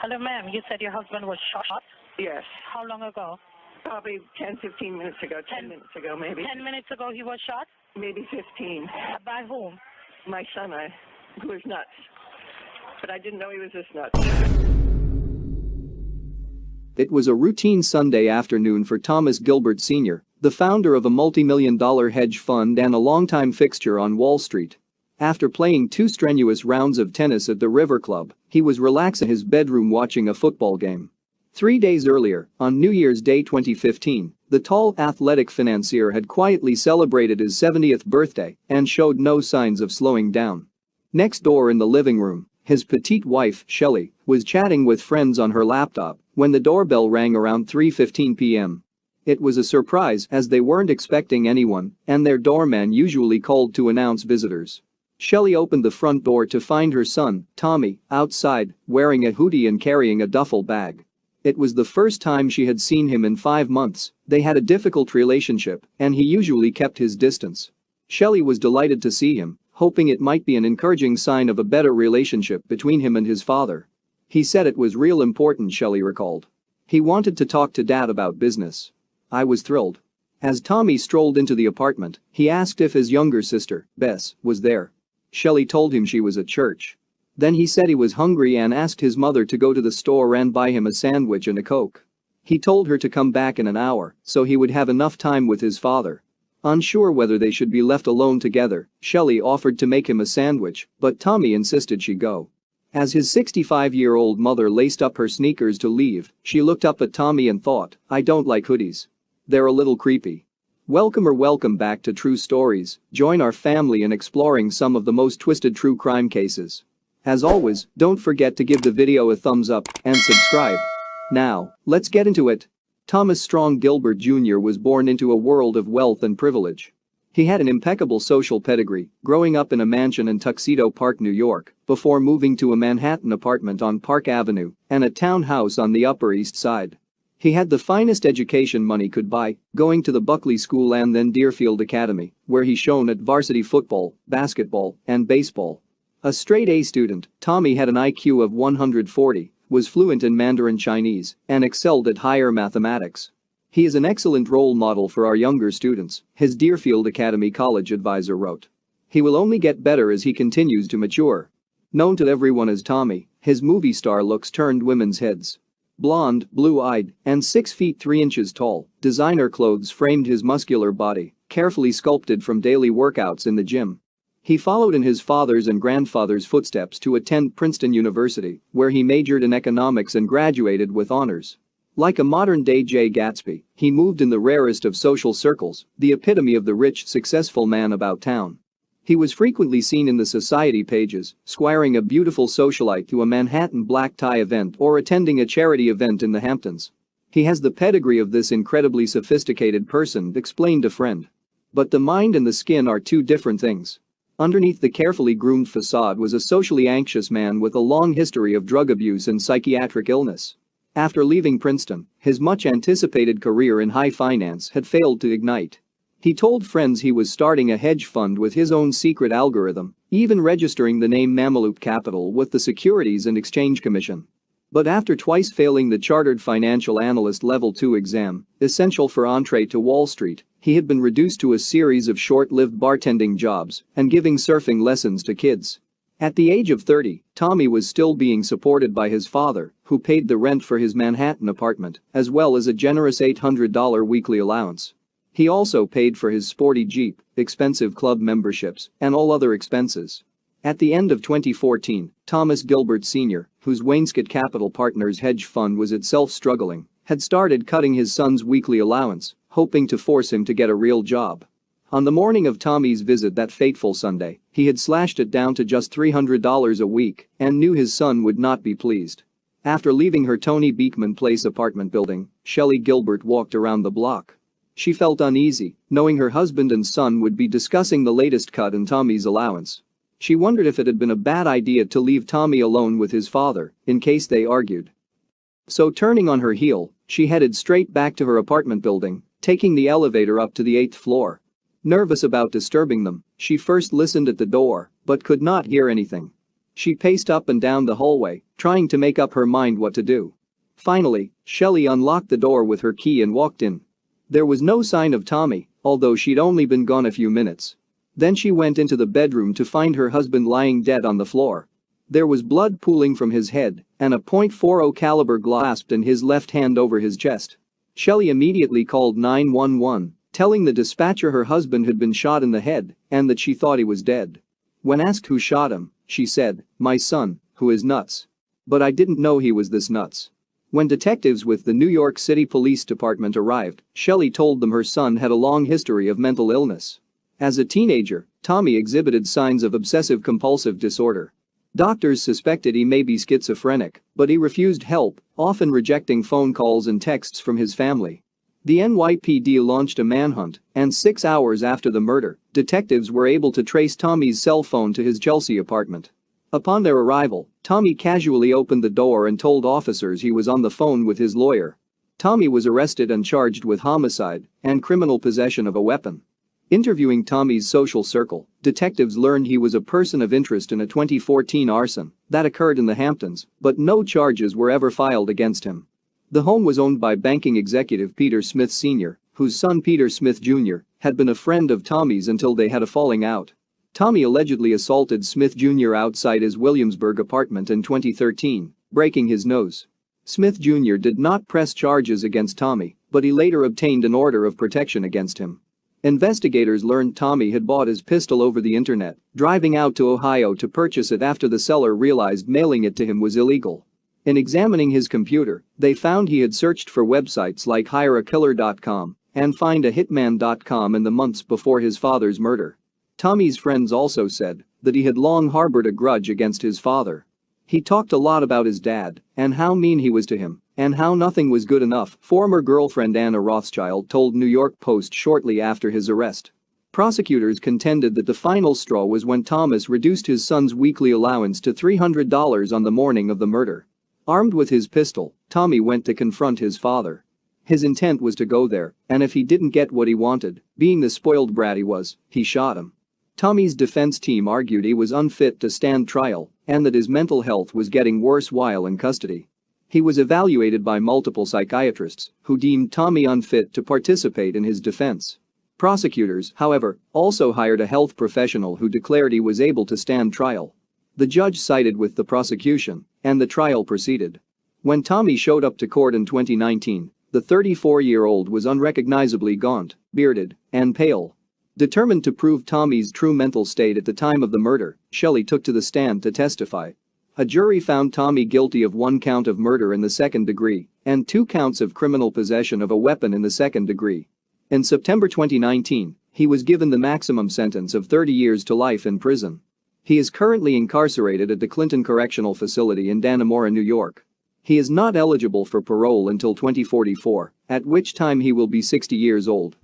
Hello, ma'am. You said your husband was shot? Yes. How long ago? Probably 10, 15 minutes ago, 10 minutes ago maybe. 10 minutes ago he was shot? Maybe 15. By whom? My son, who was nuts. But I didn't know he was this nuts. It was a routine Sunday afternoon for Thomas Gilbert Sr., the founder of a multi-million-dollar hedge fund and a longtime fixture on Wall Street. After playing 2 strenuous rounds of tennis at the River Club, he was relaxing in his bedroom watching a football game. 3 days earlier, on New Year's Day 2015, the tall, athletic financier had quietly celebrated his 70th birthday and showed no signs of slowing down. Next door in the living room, his petite wife, Shelley, was chatting with friends on her laptop when the doorbell rang around 3:15 p.m. It was a surprise as they weren't expecting anyone, and their doorman usually called to announce visitors. Shelley opened the front door to find her son, Tommy, outside, wearing a hoodie and carrying a duffel bag. It was the first time she had seen him in 5 months. They had a difficult relationship, and he usually kept his distance. Shelley was delighted to see him, hoping it might be an encouraging sign of a better relationship between him and his father. He said it was real important, Shelley recalled. He wanted to talk to Dad about business. I was thrilled. As Tommy strolled into the apartment, he asked if his younger sister, Bess, was there. Shelley told him she was at church. Then he said he was hungry and asked his mother to go to the store and buy him a sandwich and a Coke. He told her to come back in an hour so he would have enough time with his father. Unsure whether they should be left alone together, Shelley offered to make him a sandwich, but Tommy insisted she go. As his 65-year-old mother laced up her sneakers to leave, she looked up at Tommy and thought, I don't like hoodies. They're a little creepy. Welcome back to True Stories. Join our family in exploring some of the most twisted true crime cases. As always, don't forget to give the video a thumbs up and subscribe. Now, let's get into it. Thomas Strong Gilbert Jr. was born into a world of wealth and privilege. He had an impeccable social pedigree, growing up in a mansion in Tuxedo Park, New York, before moving to a Manhattan apartment on Park Avenue and a townhouse on the Upper East Side. He had the finest education money could buy, going to the Buckley School and then Deerfield Academy, where he shone at varsity football, basketball, and baseball. A straight-A student, Tommy had an IQ of 140, was fluent in Mandarin Chinese, and excelled at higher mathematics. He is an excellent role model for our younger students, his Deerfield Academy college advisor wrote. He will only get better as he continues to mature. Known to everyone as Tommy, his movie star looks turned women's heads. Blonde, blue-eyed, and 6 feet 3 inches tall, designer clothes framed his muscular body, carefully sculpted from daily workouts in the gym. He followed in his father's and grandfather's footsteps to attend Princeton University, where he majored in economics and graduated with honors. Like a modern-day Jay Gatsby, he moved in the rarest of social circles, the epitome of the rich, successful man about town. He was frequently seen in the society pages, squiring a beautiful socialite to a Manhattan black tie event or attending a charity event in the Hamptons. He has the pedigree of this incredibly sophisticated person, explained a friend. But the mind and the skin are 2 different things. Underneath the carefully groomed facade was a socially anxious man with a long history of drug abuse and psychiatric illness. After leaving Princeton, his much-anticipated career in high finance had failed to ignite. He told friends he was starting a hedge fund with his own secret algorithm, even registering the name Mameloop Capital with the Securities and Exchange Commission. But after twice failing the Chartered Financial Analyst Level 2 exam, essential for entree to Wall Street, he had been reduced to a series of short-lived bartending jobs and giving surfing lessons to kids. At the age of 30, Tommy was still being supported by his father, who paid the rent for his Manhattan apartment, as well as a generous $800 weekly allowance. He also paid for his sporty Jeep, expensive club memberships, and all other expenses. At the end of 2014, Thomas Gilbert Sr., whose Wainscott Capital Partners hedge fund was itself struggling, had started cutting his son's weekly allowance, hoping to force him to get a real job. On the morning of Tommy's visit that fateful Sunday, he had slashed it down to just $300 a week and knew his son would not be pleased. After leaving her Tony Beekman Place apartment building, Shelley Gilbert walked around the block. She felt uneasy, knowing her husband and son would be discussing the latest cut in Tommy's allowance. She wondered if it had been a bad idea to leave Tommy alone with his father, in case they argued. So turning on her heel, she headed straight back to her apartment building, taking the elevator up to the 8th floor. Nervous about disturbing them, she first listened at the door, but could not hear anything. She paced up and down the hallway, trying to make up her mind what to do. Finally, Shelley unlocked the door with her key and walked in. There was no sign of Tommy, although she'd only been gone a few minutes. Then she went into the bedroom to find her husband lying dead on the floor. There was blood pooling from his head, and a .40 caliber clasped in his left hand over his chest. Shelley immediately called 911, telling the dispatcher her husband had been shot in the head and that she thought he was dead. When asked who shot him, she said, "My son, who is nuts. But I didn't know he was this nuts." When detectives with the New York City Police Department arrived, Shelley told them her son had a long history of mental illness. As a teenager, Tommy exhibited signs of obsessive-compulsive disorder. Doctors suspected he may be schizophrenic, but he refused help, often rejecting phone calls and texts from his family. The NYPD launched a manhunt, and 6 hours after the murder, detectives were able to trace Tommy's cell phone to his Chelsea apartment. Upon their arrival, Tommy casually opened the door and told officers he was on the phone with his lawyer. Tommy was arrested and charged with homicide and criminal possession of a weapon. Interviewing Tommy's social circle, detectives learned he was a person of interest in a 2014 arson that occurred in the Hamptons, but no charges were ever filed against him. The home was owned by banking executive Peter Smith Sr., whose son Peter Smith Jr. had been a friend of Tommy's until they had a falling out. Tommy allegedly assaulted Smith Jr. outside his Williamsburg apartment in 2013, breaking his nose. Smith Jr. did not press charges against Tommy, but he later obtained an order of protection against him. Investigators learned Tommy had bought his pistol over the internet, driving out to Ohio to purchase it after the seller realized mailing it to him was illegal. In examining his computer, they found he had searched for websites like hireakiller.com and findahitman.com in the months before his father's murder. Tommy's friends also said that he had long harbored a grudge against his father. He talked a lot about his dad and how mean he was to him and how nothing was good enough, former girlfriend Anna Rothschild told New York Post shortly after his arrest. Prosecutors contended that the final straw was when Thomas reduced his son's weekly allowance to $300 on the morning of the murder. Armed with his pistol, Tommy went to confront his father. His intent was to go there, and if he didn't get what he wanted, being the spoiled brat he was, he shot him. Tommy's defense team argued he was unfit to stand trial and that his mental health was getting worse while in custody. He was evaluated by multiple psychiatrists who deemed Tommy unfit to participate in his defense. Prosecutors, however, also hired a health professional who declared he was able to stand trial. The judge sided with the prosecution, and the trial proceeded. When Tommy showed up to court in 2019, the 34-year-old was unrecognizably gaunt, bearded, and pale. Determined to prove Tommy's true mental state at the time of the murder, Shelley took to the stand to testify. A jury found Tommy guilty of 1 count of murder in the second degree and 2 counts of criminal possession of a weapon in the second degree. In September 2019, he was given the maximum sentence of 30 years to life in prison. He is currently incarcerated at the Clinton Correctional Facility in Dannemora, New York. He is not eligible for parole until 2044, at which time he will be 60 years old.